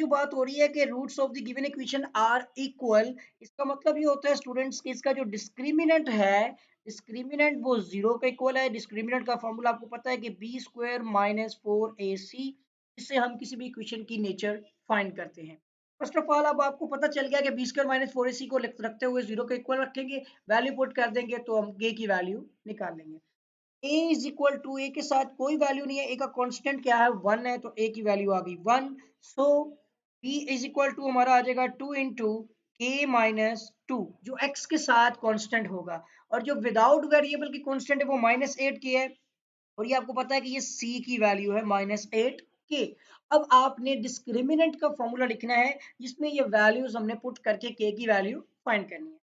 जो बात हो रही है कि roots of the given equation are equal, इसका मतलब ये होता है स्टूडेंट्स कि इसका जो डिस्क्रिमिनेंट है, डिस्क्रिमिनेंट वो जीरो का इक्वल है। डिस्क्रिमिनेंट का फॉर्मूला आपको पता है कि B square minus four A सी, इससे हम किसी भी इक्वेशन की नेचर फाइंड करते हैं। फर्स्ट ऑफ ऑल अब आपको पता चल गया कि B square minus four A सी को रखते हुए जीरो का इक्वल रखेंगे, वैल्यू पुट कर देंगे तो हम के की वैल्यू निकाल लेंगे। a इज इक्वल टू, ए के साथ कोई वैल्यू नहीं है, ए का कांस्टेंट क्या है, वन है, तो ए की वैल्यू आ गई one. So b is equal to हमारा आ जाएगा टू इंटू के माइनस टू, जो x के साथ कांस्टेंट होगा, और जो विदाउट वेरिएबल की कांस्टेंट है वो माइनस एट की है, और ये आपको पता है कि ये c की वैल्यू है माइनस एट के। अब आपने डिस्क्रिमिनेंट का फॉर्मूला लिखना है जिसमें ये वैल्यूज हमने पुट करके k की वैल्यू फाइंड करनी है।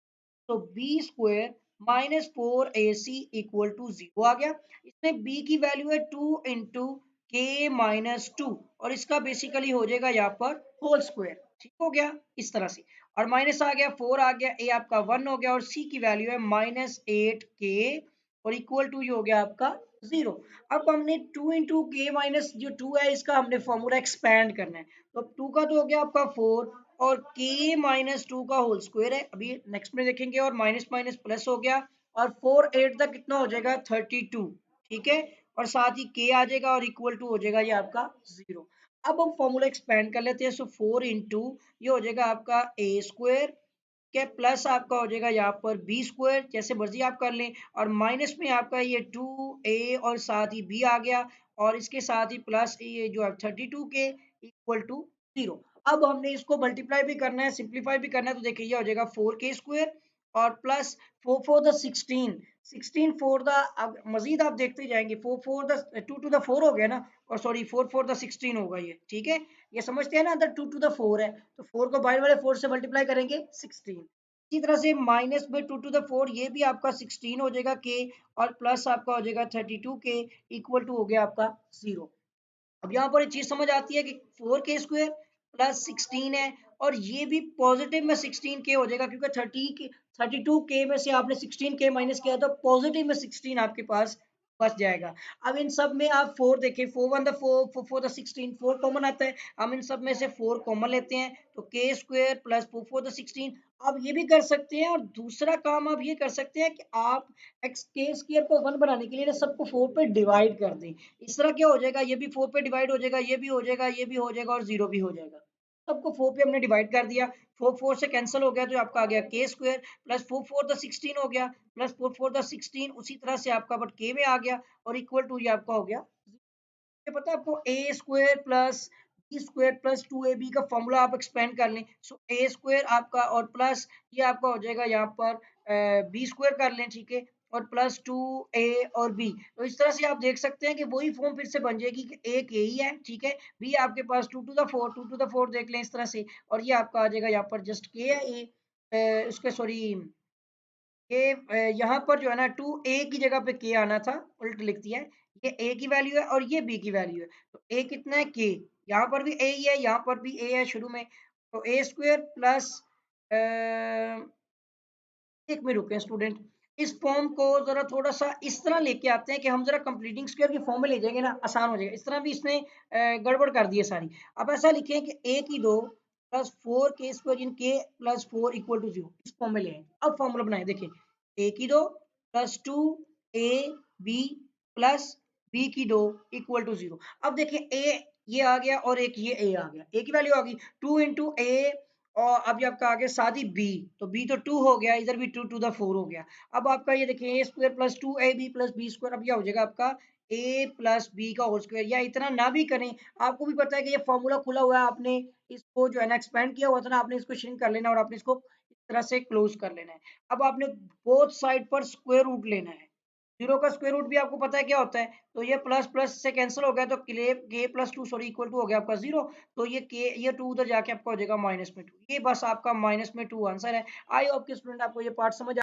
तो B square minus four A C equal to zero आ गया। इसमें बी की वैल्यू है टू इंटू के माइनस टू, और इसका बेसिकली हो जाएगा यहाँ पर होल स्क्वायर, ठीक हो गया इस तरह से, और माइनस आ गया, फोर आ गया, ए आपका वन हो गया, और सी की वैल्यू है माइनस एट के, और इक्वल टू ये हो गया आपका जीरो। अब हमने टू इंटू के माइनस जो टू है इसका हमने फॉर्मूला एक्सपैंड करना है, तो टू का तो हो गया आपका फोर, और k माइनस टू का होल स्क्वायर है, अभी नेक्स्ट में देखेंगे, और माइनस माइनस प्लस हो गया, और फोर एट तक कितना हो जाएगा 32, ठीक है, और साथ ही k आ जाएगा और इक्वल टू हो जाएगा ये आपका जीरो। अब हम फॉर्मूला एक्सपेंड कर लेते हैं, सो फोर इंटू ये हो जाएगा आपका ए स्क्वायर के, प्लस आपका हो जाएगा यहाँ पर बी स्क्वायर, जैसे मर्जी आप कर लें, और माइनस में आपका ये टू ए और साथ ही बी आ गया, और इसके साथ ही प्लस ये जो है 32 के इक्वल टू जीरो। अब हमने इसको मल्टीप्लाई भी करना है, सिंप्लीफाई भी करना है, तो देखिए ये हो जाएगा फोर के स्क्वायर, और plus four four the sixteen, sixteen four the, अब मजीद आप देखते जाएंगे, four four the two to the four हो गया ना, और sorry four four the sixteen होगा ये, ठीक है, ये समझते हैं ना, अंदर टू टू द फोर है, तो फोर को बाहर वाले फोर से मल्टीप्लाई करेंगे सिक्सटीन। इसी तरह से माइनस में टू टू द फोर, ये भी आपका सिक्सटीन हो जाएगा के, और प्लस आपका हो जाएगा थर्टी टू के, इक्वल टू हो गया आपका जीरो। अब यहाँ पर एक चीज समझ आती है कि four k square plus sixteen है, और ये भी पॉजिटिव में सिक्सटीन के हो जाएगा, क्योंकि थर्टी के थर्टी टू के में से आपने सिक्सटीन के माइनस किया, तो पॉजिटिव में सिक्सटीन आपके पास बच जाएगा। अब इन सब में आप फोर देखें, four one the four, four four the sixteen, four common आता है, हम इन सब में से फोर कॉमन लेते हैं, तो के square plus four four the sixteen. आप ये भी कर सकते हैं, और दूसरा काम आप ये कर सकते हैं कि आप एक्स के स्क्वायर को वन बनाने के लिए ना सबको फोर पे डिवाइड कर दें, इस तरह क्या हो जाएगा, ये भी फोर पे डिवाइड हो जाएगा, ये भी हो जाएगा, ये भी हो जाएगा, और जीरो भी हो जाएगा। सबको फोर पे हमने डिवाइड कर दिया, फोर फोर से कैंसिल हो गया, तो आपका आ गया के square plus four four the sixteen हो गया, plus four four the sixteen उसी तरह से आपका बट के में आ गया, और इक्वल टू ये आपका हो गया। ये पता है आपको, A square plus B square plus two A B का फॉर्मूला आप एक्सपेंड कर लें, सो ए स्क्वायर आपका, और प्लस ये आपका हो जाएगा यहाँ पर बी स्क्वायर कर लें, ठीक है, और प्लस टू ए और बी, तो इस तरह से आप देख सकते हैं कि वही फॉर्म फिर से बन जाएगी कि एक ए ही है, ठीक है, बी आपके पास two to the four, two to the four देख लें इस तरह से, और ये आपका आ जाएगा यहाँ पर जस्ट के है ए, उसके सॉरी ये यहाँ पर जो है ना टू ए की जगह पे के आना था, उल्ट लिख दिया है, ये ए की वैल्यू है और ये बी की वैल्यू है, तो ए कितना है के, यहाँ पर भी ए ही है, यहाँ पर भी ए है शुरू में, तो ए स्क्वायर प्लस एक में रुके स्टूडेंट, इस फॉर्म को जरा थोड़ा सा इस तरह लेके आते हैं कि हम जरा कंप्लीटिंग स्क्वायर की फॉर्म में ले जाएंगे ना, आसान हो जाएगा, इस तरह भी इसने गड़बड़ कर दी है सारी। अब ऐसा लिखें कि ए की दो प्लस फोर के स्क्वायर इन k plus four equal to zero, इस फॉर्म में ले आए। अब फॉर्मूला बनाए, देखिए ए की दो plus two A B plus b की दो इक्वल टू जीरो। अब देखिए ए ये आ गया और एक ये ए आ गया, ए की वैल्यू आ गई टू इंटू ए, और अब ये आपका आगे साथ ही बी, तो बी तो टू हो गया, इधर भी टू टू द फोर हो गया। अब आपका ये देखिए A square plus two A B plus B square, अब यह हो जाएगा आपका ए प्लस बी का होल स्क्वायर, या इतना ना भी करें, आपको भी पता है कि ये फॉर्मूला खुला हुआ है, आपने इसको जो है ना एक्सपेंड किया हुआ था ना, आपने इसको श्रिंक कर लेना और आपने इसको इस तरह से क्लोज कर लेना है। अब आपने बोथ साइड पर स्क्वायर रूट लेना है, जीरो का स्क्वायर रूट भी आपको पता है क्या होता है, तो ये प्लस प्लस से कैंसिल हो गया, तो k plus two sorry equal to हो गया आपका जीरो, तो ये के ये टू उधर जाके आपका हो जाएगा माइनस में टू, ये बस आपका माइनस में टू आंसर है। आई होप कि स्टूडेंट आपको ये पार्ट समझ